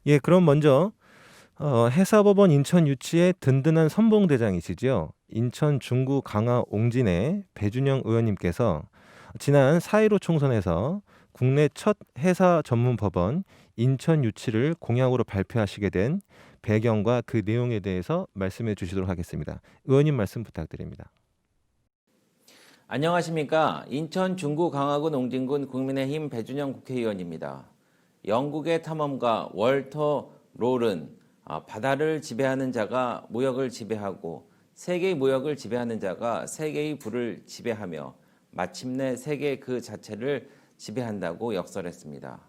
예, 그럼 먼저 해사법원 인천 유치의 든든한 선봉대장이시죠. 인천 중구 강화 옹진의 배준영 의원님께서 지난 4.15 총선에서 국내 첫 해사 전문 법원 인천 유치를 공약으로 발표하시게 된 배경과 그 내용에 대해서 말씀해 주시도록 하겠습니다. 의원님 말씀 부탁드립니다. 안녕하십니까. 인천 중구 강화군 옹진군 국민의힘 배준영 국회의원입니다. 영국의 탐험가 월터 롤은 바다를 지배하는 자가 무역을 지배하고 세계의 무역을 지배하는 자가 세계의 부를 지배하며 마침내 세계 그 자체를 지배한다고 역설했습니다.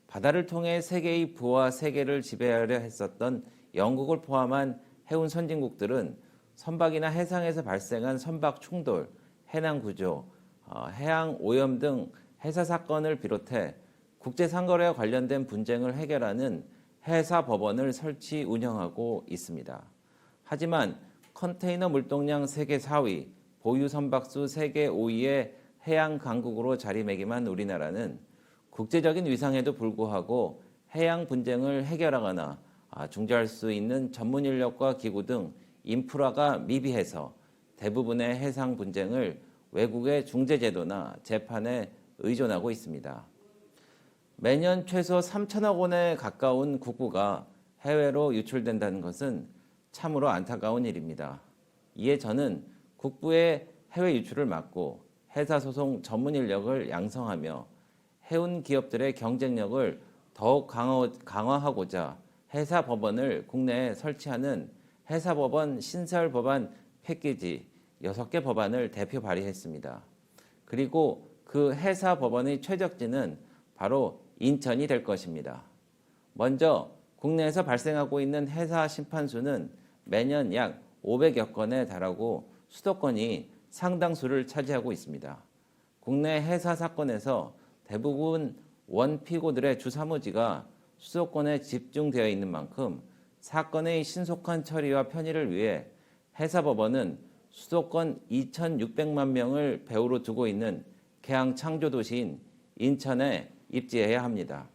바다를 통해 세계의 부와 세계를 지배하려 했었던 영국을 포함한 해운 선진국들은 선박이나 해상에서 발생한 선박 충돌, 해난 구조, 해양 오염 등 해사 사건을 비롯해 국제상거래와 관련된 분쟁을 해결하는 해사 법원을 설치 운영하고 있습니다. 하지만 컨테이너 물동량 세계 4위, 보유 선박수 세계 5위의 해양 강국으로 자리매김한 우리나라는 국제적인 위상에도 불구하고 해양 분쟁을 해결하거나 중재할 수 있는 전문 인력과 기구 등 인프라가 미비해서 대부분의 해상 분쟁을 외국의 중재제도나 재판에 의존하고 있습니다. 매년 최소 3천억 원에 가까운 국부가 해외로 유출된다는 것은 참으로 안타까운 일입니다. 이에 저는 국부의 해외 유출을 막고 해사소송 전문 인력을 양성하며 해운 기업들의 경쟁력을 더욱 강화하고자 해사법원을 국내에 설치하는 해사법원 신설 법안 패키지 6개 법안을 대표 발의했습니다. 그리고 그 해사법원의 최적지는 바로 인천이 될 것입니다. 먼저 국내에서 발생하고 있는 해사 심판수는 매년 약 500여 건에 달하고 수도권이 상당수를 차지하고 있습니다. 국내 해사 사건에서 대부분 원피고들의 주사무지가 수도권에 집중되어 있는 만큼 사건의 신속한 처리와 편의를 위해 해사법원은 수도권 2,600만 명을 배후로 두고 있는 개항 창조도시인 인천에 입지해야 합니다.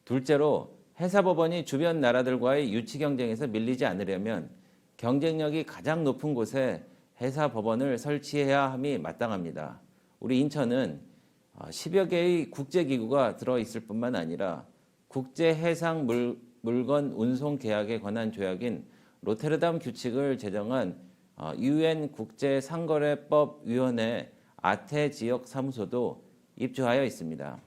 둘째로 해사법원이 주변 나라들과의 유치 경쟁에서 밀리지 않으려면 경쟁력이 가장 높은 곳에 해사법원을 설치해야 함이 마땅합니다. 우리 인천은 10여 개의 국제기구가 들어있을 뿐만 아니라 국제해상 물건 운송 계약에 관한 조약인 로테르담 규칙을 제정한 UN 국제상거래법 위원회 아태 지역 사무소도 입주하여 있습니다.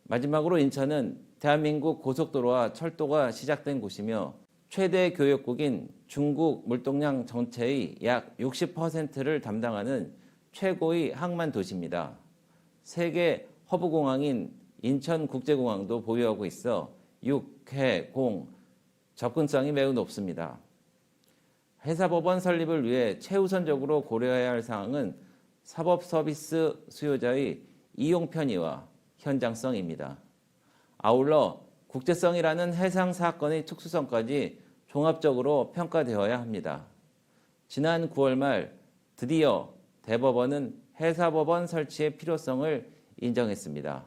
마지막으로 인천은 대한민국 고속도로와 철도가 시작된 곳이며 최대 교역국인 중국 물동량 전체의 약 60%를 담당하는 최고의 항만 도시입니다. 세계 허브공항인 인천국제공항도 보유하고 있어 육, 해, 공 접근성이 매우 높습니다. 해사법원 설립을 위해 최우선적으로 고려해야 할 사항은 사법서비스 수요자의 이용 편의와 현장성입니다. 아울러 국제성이라는 해상 사건의 특수성까지 종합적으로 평가되어야 합니다. 지난 9월 말 드디어 대법원은 해사법원 설치의 필요성을 인정했습니다.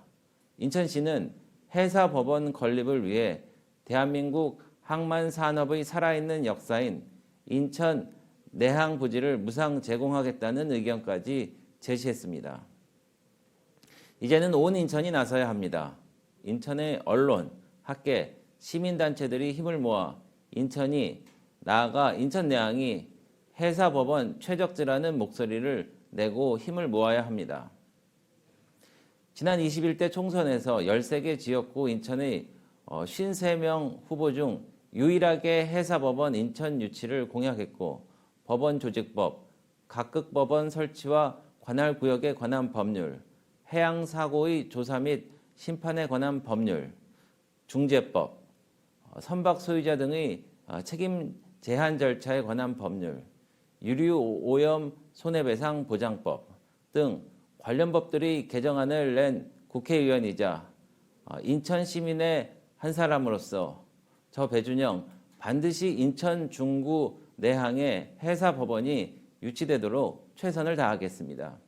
인천시는 해사법원 건립을 위해 대한민국 항만산업의 살아있는 역사인 인천 내항 부지를 무상 제공하겠다는 의견까지 제시했습니다. 이제는 온 인천이 나서야 합니다. 인천의 언론, 학계, 시민단체들이 힘을 모아 인천이 나아가 인천 내항이 해사법원 최적지라는 목소리를 내고 힘을 모아야 합니다. 지난 21대 총선에서 13개 지역구 인천의 53명 후보 중 유일하게 해사법원 인천 유치를 공약했고 법원조직법, 각급법원 설치와 관할구역에 관한 법률, 해양사고의 조사 및 심판에 관한 법률, 중재법, 선박 소유자 등의 책임 제한 절차에 관한 법률, 유류 오염 손해배상 보장법 등 관련 법들의 개정안을 낸 국회의원이자 인천 시민의 한 사람으로서 저 배준영 반드시 인천 중구 내항의 해사법원이 유치되도록 최선을 다하겠습니다.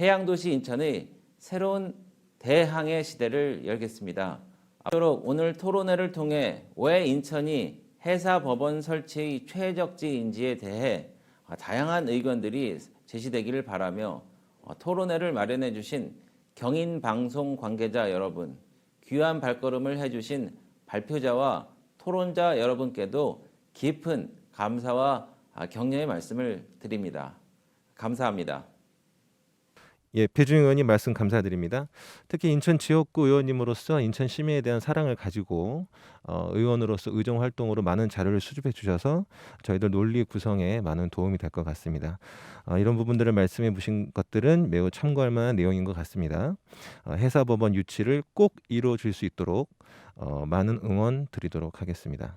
해양도시 인천의 새로운 대항해 시대를 열겠습니다. 앞으로 오늘 토론회를 통해 왜 인천이 해사법원 설치의 최적지인지에 대해 다양한 의견들이 제시되기를 바라며 토론회를 마련해 주신 경인방송 관계자 여러분, 귀한 발걸음을 해주신 발표자와 토론자 여러분께도 깊은 감사와 격려의 말씀을 드립니다. 감사합니다. 예, 배준영 의원님 말씀 감사드립니다. 특히 인천 지역구 의원님으로서 인천 시민에 대한 사랑을 가지고 의원으로서 의정 활동으로 많은 자료를 수집해 주셔서 저희들 논리 구성에 많은 도움이 될 것 같습니다. 이런 부분들을 말씀해 주신 것들은 매우 참고할 만한 내용인 것 같습니다. 해사법원 유치를 꼭 이루어질 수 있도록 많은 응원 드리도록 하겠습니다.